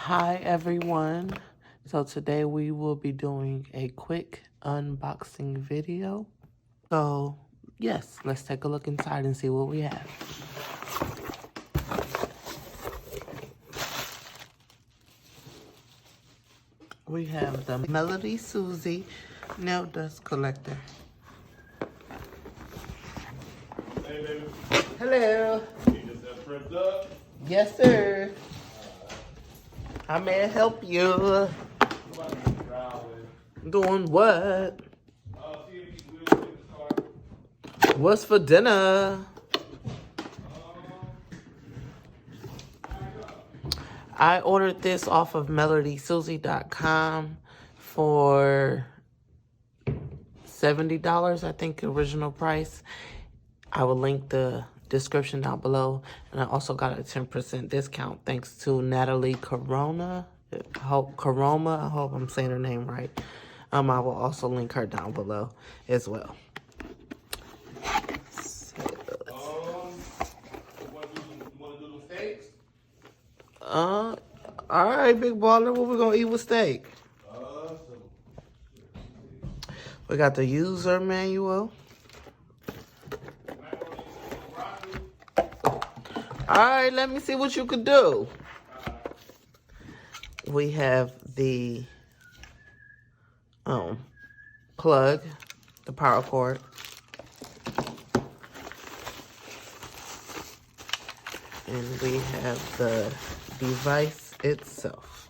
Hi everyone. So today we will be doing a quick unboxing video. So yes, let's take a look inside and see what we have. We have the Melody Susie nail dust collector. Hey, baby. Hello. You just got prepped up? Yes, sir. How may I help you? Doing what? See if these wheels fit the car. What's for dinner? I ordered this off of melodysusie.com for $70, I think, original price. I will link the description down below. And I also got a 10% discount thanks to Natalie Coroma. I hope I'm saying her name right. I will also link her down below as well. Want to do the steaks? All right, big baller. What we gonna eat with steak? We got the user manual. All right, let me see what you could do. We have the plug, the power cord. And we have the device itself.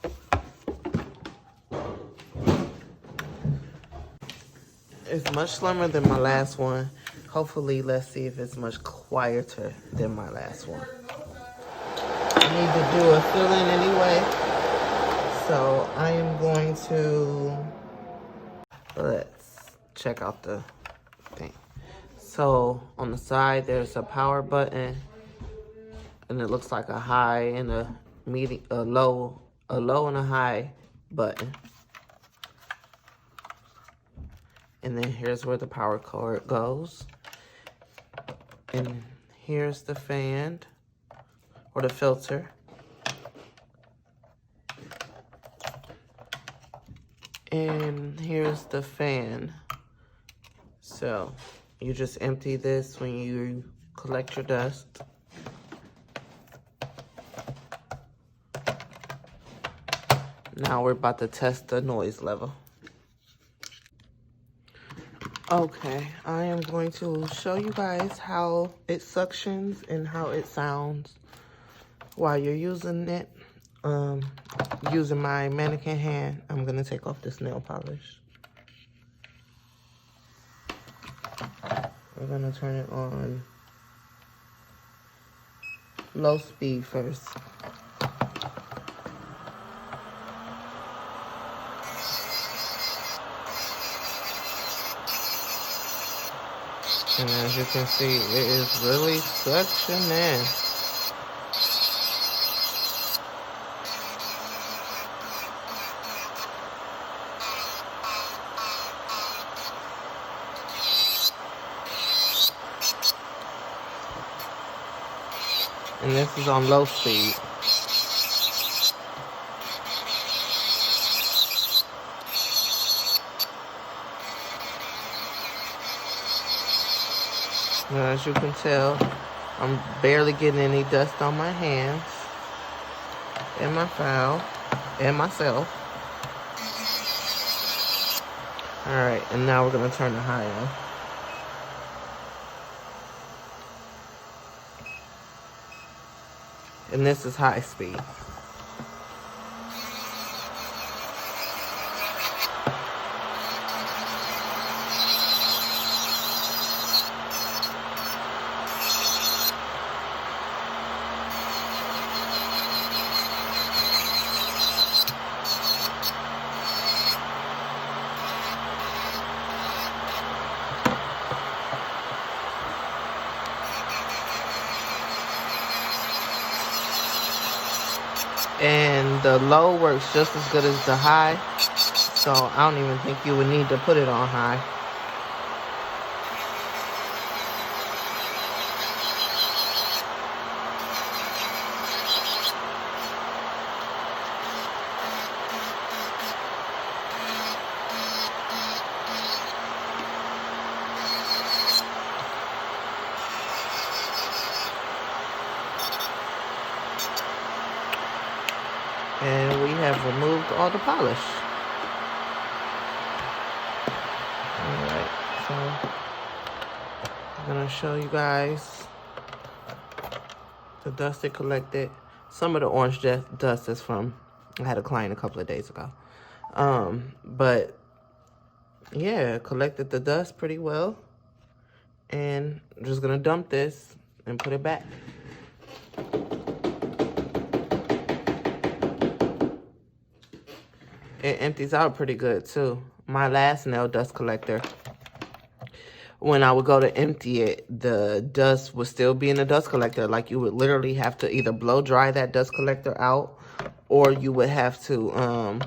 It's much slimmer than my last one. Hopefully, let's see if it's much quieter than my last one. I need to do a fill-in anyway. So I am going to, let's check out the thing. So on the side, there's a power button. And it looks like a high and a medium, a low and a high button. And then here's where the power cord goes. And here's the fan or the filter. And here's the fan. So you just empty this when you collect your dust. Now we're about to test the noise level. Okay, I am going to show you guys how it suctions and how it sounds while you're using it. Using my mannequin hand, I'm gonna take off this nail polish. We're gonna turn it on low speed first. And as you can see, it is really suctioning. And this is on low speed. Now, as you can tell, I'm barely getting any dust on my hands and my file and myself. All right, and now we're gonna turn the high on. And this is high speed. And the low works just as good as the high. So I don't even think you would need to put it on high. And we have removed all the polish. Alright, so I'm gonna show you guys the dust it collected. Some of the orange dust is from, I had a client a couple of days ago. But yeah, collected the dust pretty well. And I'm just gonna dump this and put it back. It empties out pretty good too. My last nail dust collector, when I would go to empty it, the dust would still be in the dust collector. Like, you would literally have to either blow dry that dust collector out, or you would have to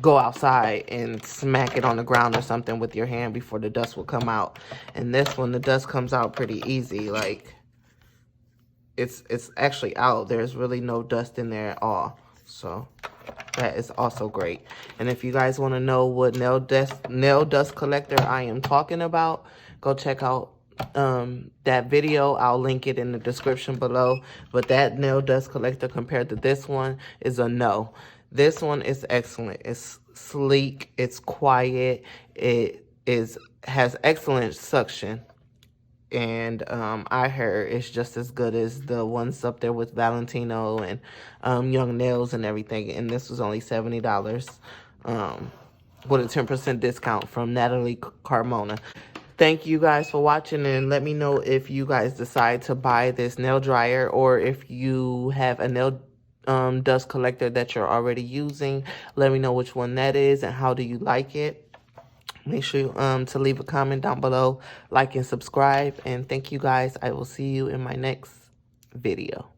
go outside and smack it on the ground or something with your hand before the dust would come out. And this one, the dust comes out pretty easy. Like, it's actually out. There's really no dust in there at all. So that is also great. And if you guys want to know what nail dust collector I am talking about, go check out that video. I'll link it in the description below. But that nail dust collector compared to this one is a no. This one is excellent. It's sleek. It's quiet. It has excellent suction. And I heard it's just as good as the ones up there with Valentino and Young Nails and everything. And this was only $70 with a 10% discount from Natalie Carmona. Thank you guys for watching, and let me know if you guys decide to buy this nail dryer, or if you have a nail dust collector that you're already using. Let me know which one that is and how do you like it. Make sure to leave a comment down below, like and subscribe. And thank you guys. I will see you in my next video.